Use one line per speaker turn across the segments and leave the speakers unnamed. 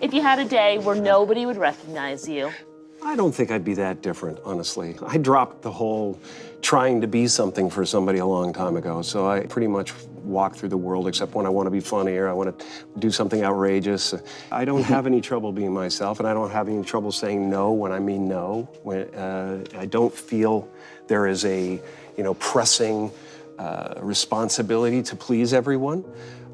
If you had a day where nobody would recognize you?
I don't think I'd be that different, honestly. I dropped the whole trying to be something for somebody a long time ago, so I pretty much walk through the world except when I want to be funny or I want to do something outrageous. I don't have any trouble being myself, and I don't have any trouble saying no when I mean no. I don't feel there is a, pressing responsibility to please everyone.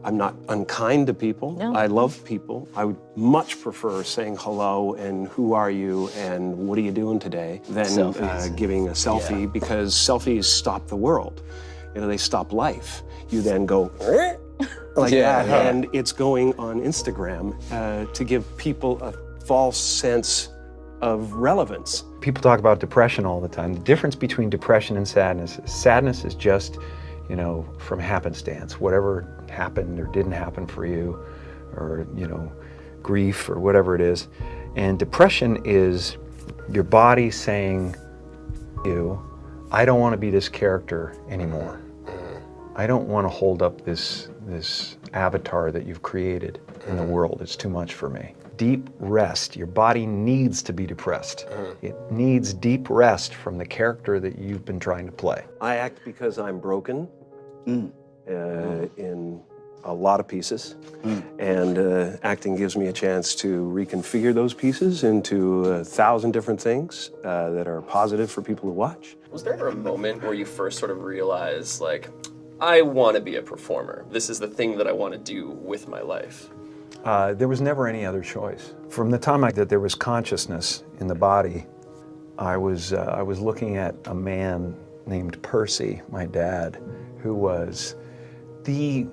I'm not unkind to people.
No.
I love people. I would much prefer saying hello and who are you and what are you doing today than giving a selfie, because selfies stop the world. They stop life. You then go like that, and it's going on Instagram to give people a false sense of relevance.
People talk about depression all the time. The difference between depression and sadness is just, from happenstance. Whatever happened or didn't happen for you, or, grief or whatever it is. And depression is your body saying, I don't want to be this character anymore. I don't want to hold up this avatar that you've created in the world. It's too much for me. Deep rest. Your body needs to be depressed. It needs deep rest from the character that you've been trying to play.
I act because I'm broken in a lot of pieces, and acting gives me a chance to reconfigure those pieces into 1,000 different things that are positive for people to watch.
Was there ever a moment where you first sort of realized, like, I want to be a performer. This is the thing that I want to do with my life?
There was never any other choice. From the time that there was consciousness in the body, I was looking at a man named Percy, my dad, who was the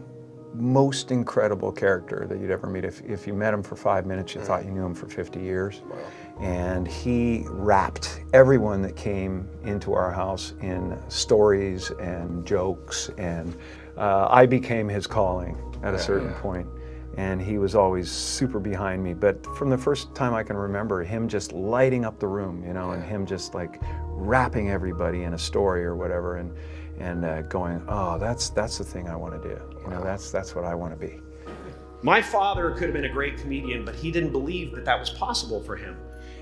most incredible character that you'd ever meet. If you met him for 5 minutes, you thought you knew him for 50 years.
Wow.
And he wrapped everyone that came into our house in stories and jokes, and I became his calling at a certain point. And he was always super behind me. But from the first time I can remember, him just lighting up the room, and him just like wrapping everybody in a story or whatever, and going, oh, that's the thing I want to do. That's what I want to be.
My father could have been a great comedian, but he didn't believe that was possible for him.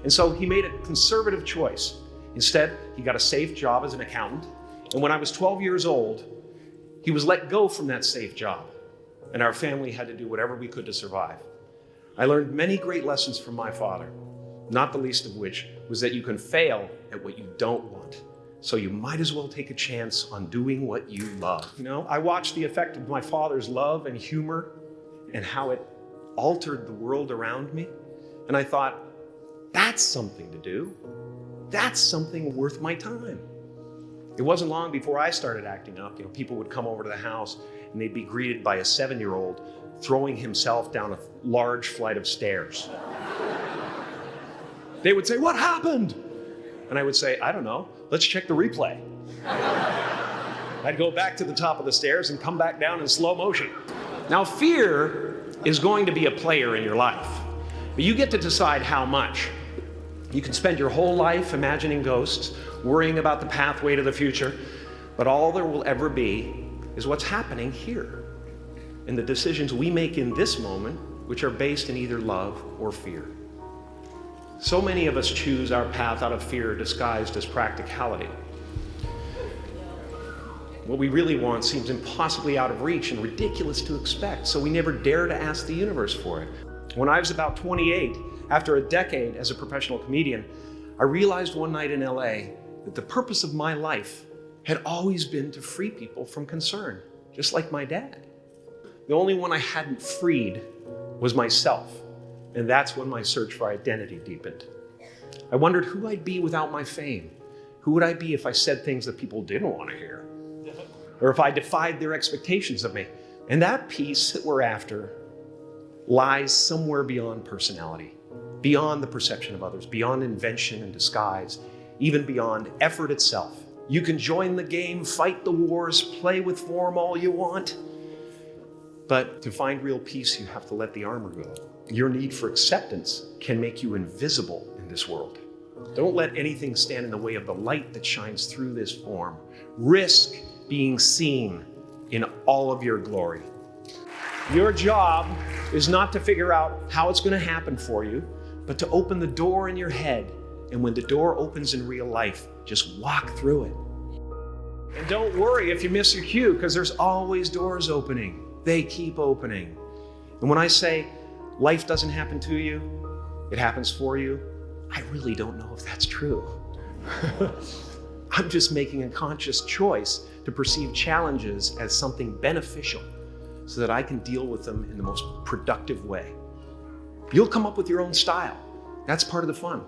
And so he made a conservative choice. Instead, he got a safe job as an accountant. And when I was 12 years old, he was let go from that safe job. And our family had to do whatever we could to survive. I learned many great lessons from my father, not the least of which was that you can fail at what you don't want. So you might as well take a chance on doing what you love. I watched the effect of my father's love and humor and how it altered the world around me. And I thought, that's something to do. That's something worth my time. It wasn't long before I started acting up. People would come over to the house and they'd be greeted by a 7-year-old throwing himself down a large flight of stairs. They would say, "What happened?" And I would say, "I don't know. Let's check the replay." I'd go back to the top of the stairs and come back down in slow motion. Now, fear is going to be a player in your life, but you get to decide how much. You can spend your whole life imagining ghosts, worrying about the pathway to the future, but all there will ever be is what's happening here, and the decisions we make in this moment, which are based in either love or fear. So many of us choose our path out of fear disguised as practicality. What we really want seems impossibly out of reach and ridiculous to expect, so we never dare to ask the universe for it. When I was about 28, after a decade as a professional comedian, I realized one night in LA that the purpose of my life had always been to free people from concern, just like my dad. The only one I hadn't freed was myself, and that's when my search for identity deepened. I wondered who I'd be without my fame. Who would I be if I said things that people didn't want to hear? Or if I defied their expectations of me? And that piece that we're after lies somewhere beyond personality, beyond the perception of others, beyond invention and disguise, even beyond effort itself. You can join the game, fight the wars, play with form all you want, but to find real peace, you have to let the armor go. Your need for acceptance can make you invisible in this world. Don't let anything stand in the way of the light that shines through this form. Risk being seen in all of your glory. Your job is not to figure out how it's going to happen for you, but to open the door in your head. And when the door opens in real life, just walk through it. And don't worry if you miss your cue, because there's always doors opening. They keep opening. And when I say life doesn't happen to you, it happens for you, I really don't know if that's true. I'm just making a conscious choice to perceive challenges as something beneficial so that I can deal with them in the most productive way. You'll come up with your own style. That's part of the fun.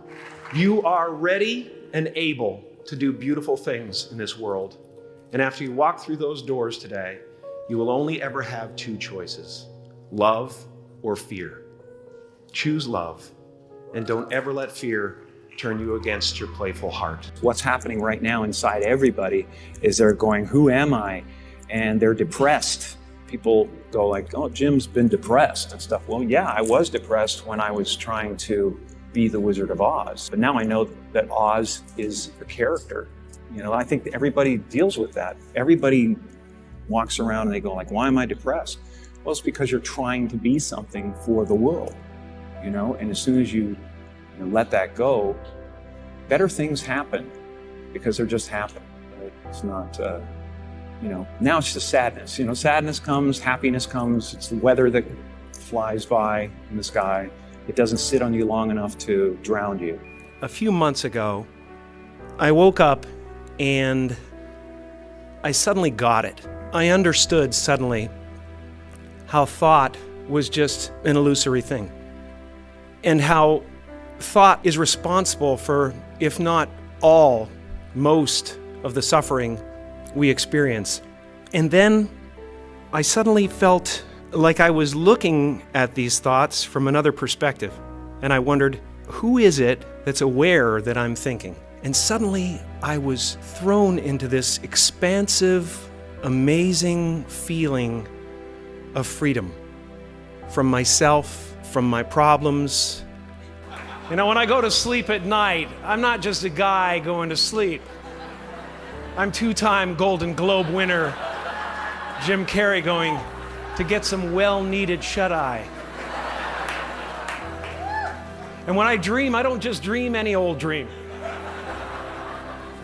You are ready and able to do beautiful things in this world. And after you walk through those doors today, you will only ever have two choices: love or fear. Choose love, and don't ever let fear turn you against your playful heart.
What's happening right now inside everybody is they're going, who am I? And they're depressed. People go like, oh, Jim's been depressed and stuff. Well, yeah, I was depressed when I was trying to be the Wizard of Oz. But now I know that Oz is a character. You know, I think that everybody deals with that. Everybody walks around and they go like, why am I depressed? Well, it's because you're trying to be something for the world, you know? And as soon as you let that go, better things happen because they're just happen. It's not, now it's just sadness. You know, sadness comes, happiness comes. It's the weather that flies by in the sky. It doesn't sit on you long enough to drown you.
A few months ago, I woke up and I suddenly got it. I understood suddenly how thought was just an illusory thing, and how thought is responsible for, if not all, most of the suffering we experience. And then I suddenly felt like I was looking at these thoughts from another perspective. And I wondered, who is it that's aware that I'm thinking? And suddenly I was thrown into this expansive, amazing feeling of freedom from myself, from my problems. You know, when I go to sleep at night, I'm not just a guy going to sleep. I'm two-time Golden Globe winner Jim Carrey going to get some well-needed shut-eye. And when I dream, I don't just dream any old dream.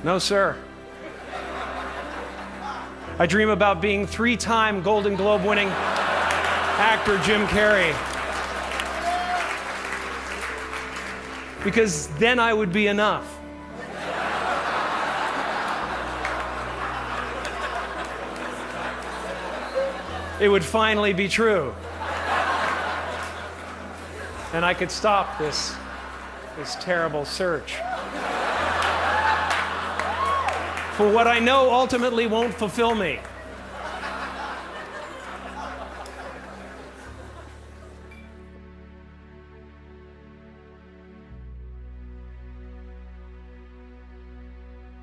No, sir. I dream about being three-time Golden Globe winning actor Jim Carrey. Because then I would be enough. It would finally be true. And I could stop this terrible search for what I know ultimately won't fulfill me.